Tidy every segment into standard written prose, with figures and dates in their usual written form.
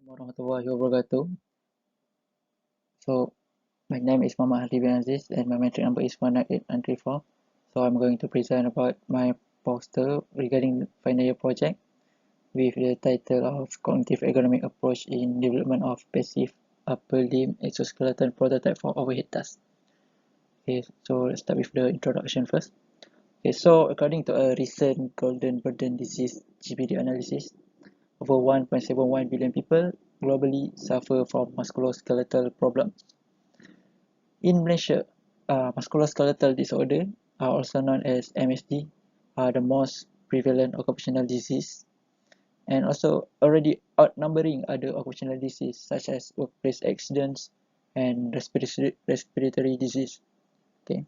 Warahmatullahi wabarakatuh. So, my name is Muhammad Hadri bin Aziz and my metric number is 198934. So, I'm going to present about my poster regarding final year project with the title of Cognitive Ergonomic Approach in Development of Passive Upper Limb Exoskeleton Prototype for Overhead Tasks. Okay, so let's start with the introduction first. Okay, so according to a recent Golden Burden Disease GBD analysis, over 1.71 billion people globally suffer from musculoskeletal problems. In Malaysia, musculoskeletal disorder, also known as MSD, are the most prevalent occupational disease and also already outnumbering other occupational diseases such as workplace accidents and respiratory disease. Okay,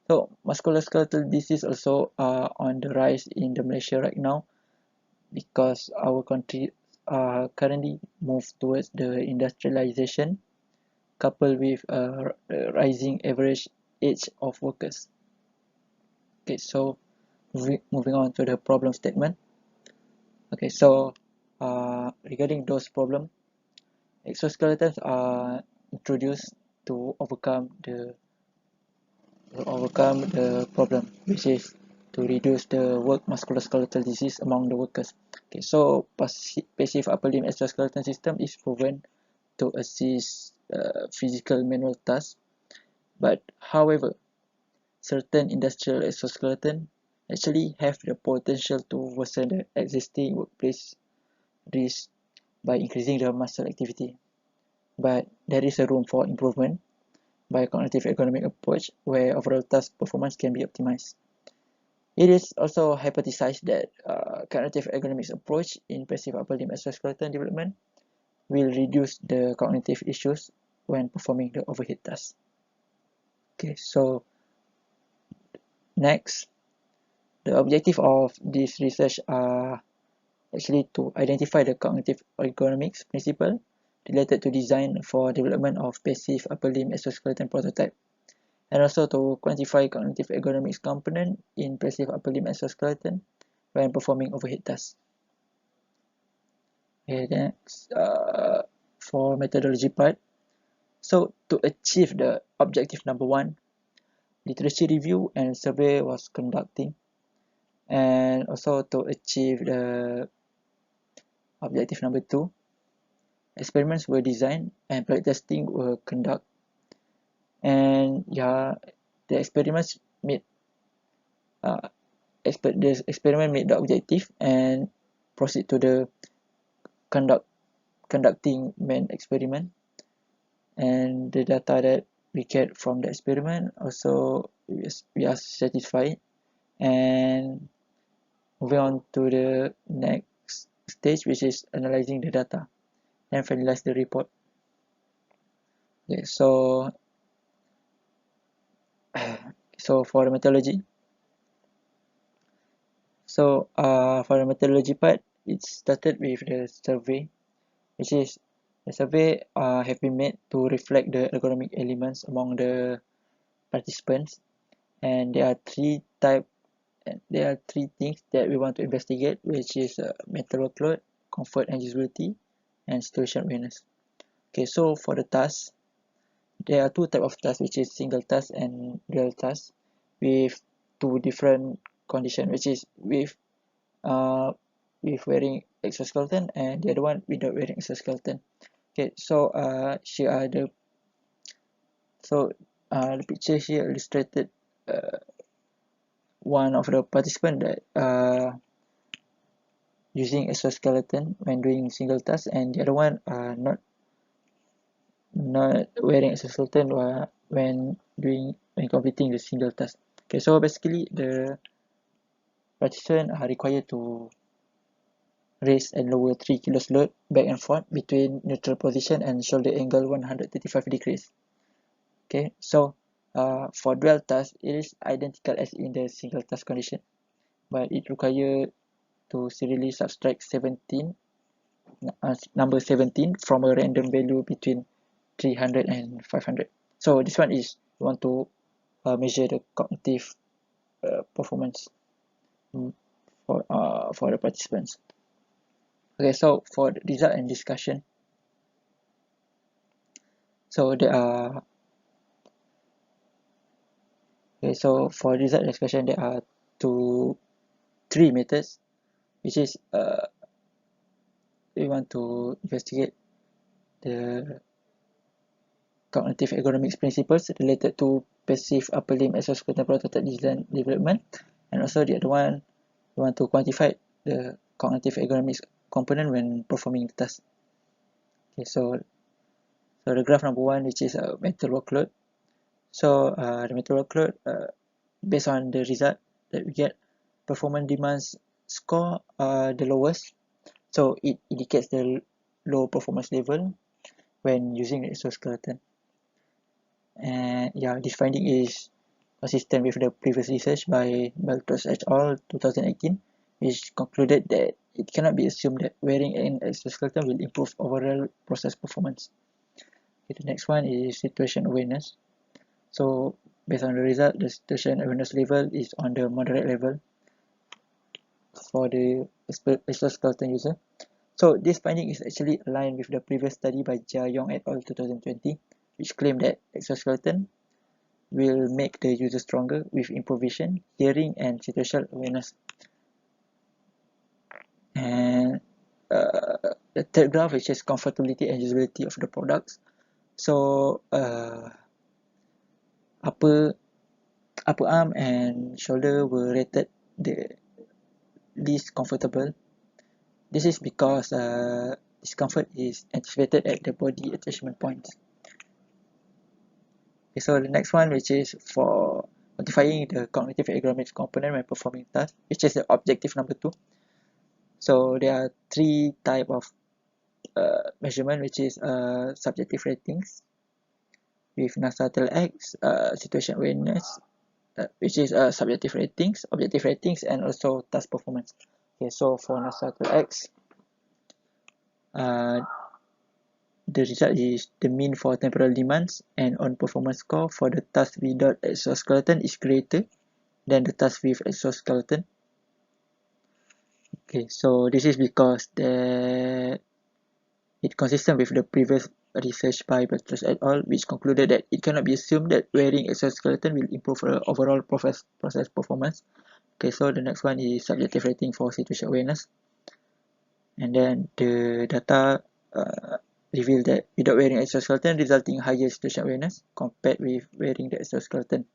so musculoskeletal disease also are on the rise in the Malaysia right now because our country currently move towards the industrialization coupled with a rising average age of workers. Okay, so moving on to the problem statement. Okay, so regarding those problems, exoskeletons are introduced to overcome the problem, which is to reduce the work musculoskeletal disease among the workers. Okay, so passive upper limb exoskeleton system is proven to assist physical manual tasks, but however, certain industrial exoskeleton actually have the potential to worsen the existing workplace risk by increasing the muscle activity. But there is a room for improvement by a cognitive ergonomic approach where overall task performance can be optimized. It is also hypothesized that cognitive ergonomics approach in passive upper limb exoskeleton development will reduce the cognitive issues when performing the overhead task. Okay, so next, the objective of this research are actually to identify the cognitive ergonomics principle related to design for development of passive upper limb exoskeleton prototype, and also to quantify cognitive ergonomics component in passive upper limb exoskeleton when performing overhead tasks. Okay, next, for methodology part. So to achieve the objective number 1, literature review and survey was conducting, and also to achieve the objective number 2, experiments were designed and flight testing were conducted, and the experiments made the experiment made the objective and proceed to the conducting main experiment, and the data that we get from the experiment also we are satisfied. And moving on to the next stage, which is analyzing the data and finalize the report. Okay, so for the methodology, so for the methodology part, it started with the survey, which is the survey have been made to reflect the ergonomic elements among the participants, and there are three things that we want to investigate, which is mental workload, comfort and usability, and situation awareness. Okay, so for the task, there are two types of tasks, which is single task and dual task, with two different conditions, which is with wearing exoskeleton and the other one without wearing exoskeleton. Okay, so here are the picture here illustrated one of the participant that using exoskeleton when doing single task, and the other one not wearing exoskeleton when completing the single task. Okay, so basically the participant are required to raise and lower 3 kilos load back and forth between neutral position and shoulder angle 135 degrees. Okay, so for dual task, it is identical as in the single task condition, but it requires to serially subtract number 17 from a random value between 300 and 500. So this one is you want to measure the cognitive performance for the participants. Okay, so for the result and discussion, So there are so for result expression there are three methods, which is we want to investigate the cognitive ergonomics principles related to passive upper limb exoskeleton prototype design development, and also the other one we want to quantify the cognitive ergonomics component when performing the task. Okay, so the graph number one, which is a mental workload. So the mental workload, based on the result that we get, performance demands score are the lowest, so it indicates the low performance level when using the exoskeleton. And yeah, this finding is consistent with the previous research by Baltos et al. 2018, which concluded that it cannot be assumed that wearing an exoskeleton will improve overall process performance. Okay, the next one is situation awareness. So based on the result, the situation awareness level is on the moderate level for the exoskeleton user. So this finding is actually aligned with the previous study by Jia Yong et al. 2020, which claimed that exoskeleton will make the user stronger with improved vision, hearing, and situational awareness. And the third graph, which is comfortability and usability of the products. So upper arm and shoulder were rated the least comfortable. This is because discomfort is anticipated at the body attachment points. Okay, so the next one, which is for quantifying the cognitive ergonomics component when performing tasks, which is the objective number 2. So there are three type of measurement, which is subjective ratings with non-subtle X, situation awareness, which is subjective ratings, objective ratings, and also task performance. Okay, so for non-subtle X, the result is the mean for temporal demands and on performance score for the task without exoskeleton is greater than the task with exoskeleton. Okay, so this is because it consistent with the previous research by Baltos et al., which concluded that it cannot be assumed that wearing exoskeleton will improve overall process performance. Okay, so the next one is subjective rating for situation awareness. And then the data reveal that without wearing exoskeleton resulting in higher situation awareness compared with wearing the exoskeleton.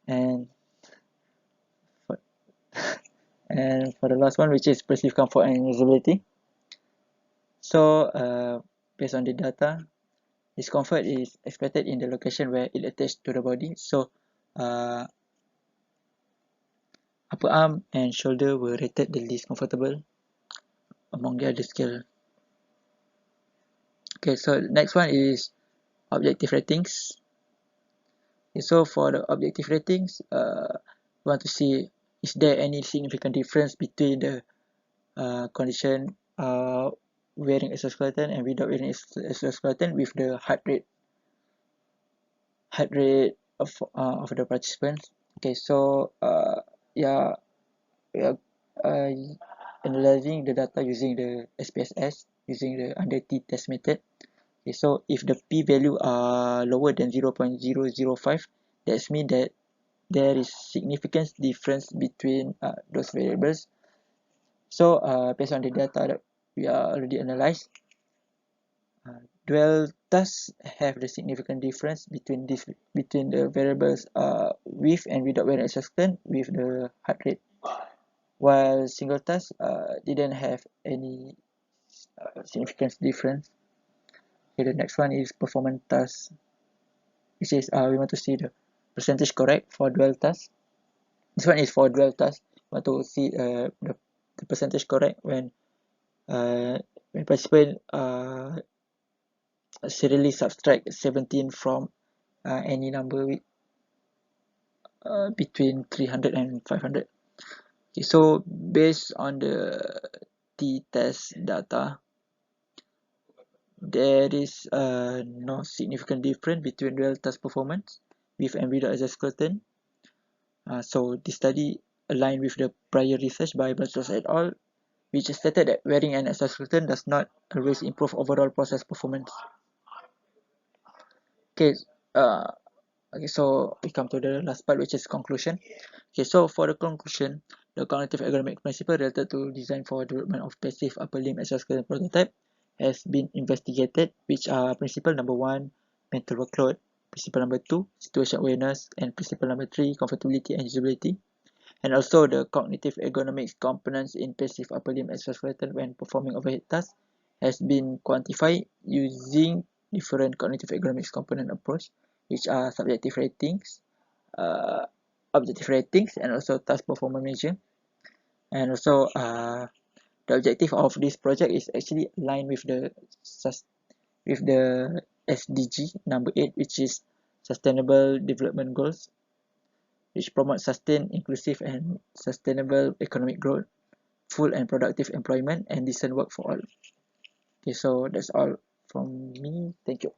And for the last one, which is perceived comfort and usability. So based on the data, discomfort is expected in the location where it attached to the body. So upper arm and shoulder were rated the least comfortable among the other scale. Okay, so the next one is objective ratings. Okay, so for the objective ratings, we want to see is there any significant difference between the condition wearing exoskeleton and without wearing exoskeleton with the heart rate of the participants. Okay, so yeah, we are analyzing the data using the SPSS, using the under t-test method. Okay, so if the p-value are lower than 0.005, that means that there is significant difference between those variables. So based on the data that we are already analyzed, dual tasks have the significant difference between the variables with and without wearing exoskeleton with the heart rate, while single task didn't have any significant difference. Okay, the next one is performance task, which is we want to see the percentage correct for dual task. This one is for dual task. We want to see the percentage correct when participant serially subtract 17 from any number with, between 300 and 500. Okay, so based on the t-test data, there is no significant difference between dual task performance with and without exoskeleton. So this study aligned with the prior research by Baltos et al., which stated that wearing an exoskeleton does not always improve overall process performance. Okay, uh, okay, so we come to the last part, which is conclusion. Okay, so for the conclusion, the cognitive ergonomic principle related to design for development of passive upper limb exoskeleton prototype has been investigated, which are principle number 1, mental workload, principle number 2, situation awareness, and principle number 3, comfortability and usability. And also the cognitive ergonomics components in passive upper limb exoskeleton when performing overhead tasks has been quantified using different cognitive ergonomics component approach, which are subjective ratings, uh, objective ratings, and also task performance measure. And also the objective of this project is actually aligned with the SDG number 8, which is Sustainable Development Goals, which promote sustained, inclusive, and sustainable economic growth, full and productive employment, and decent work for all. Okay, so that's all from me. Thank you.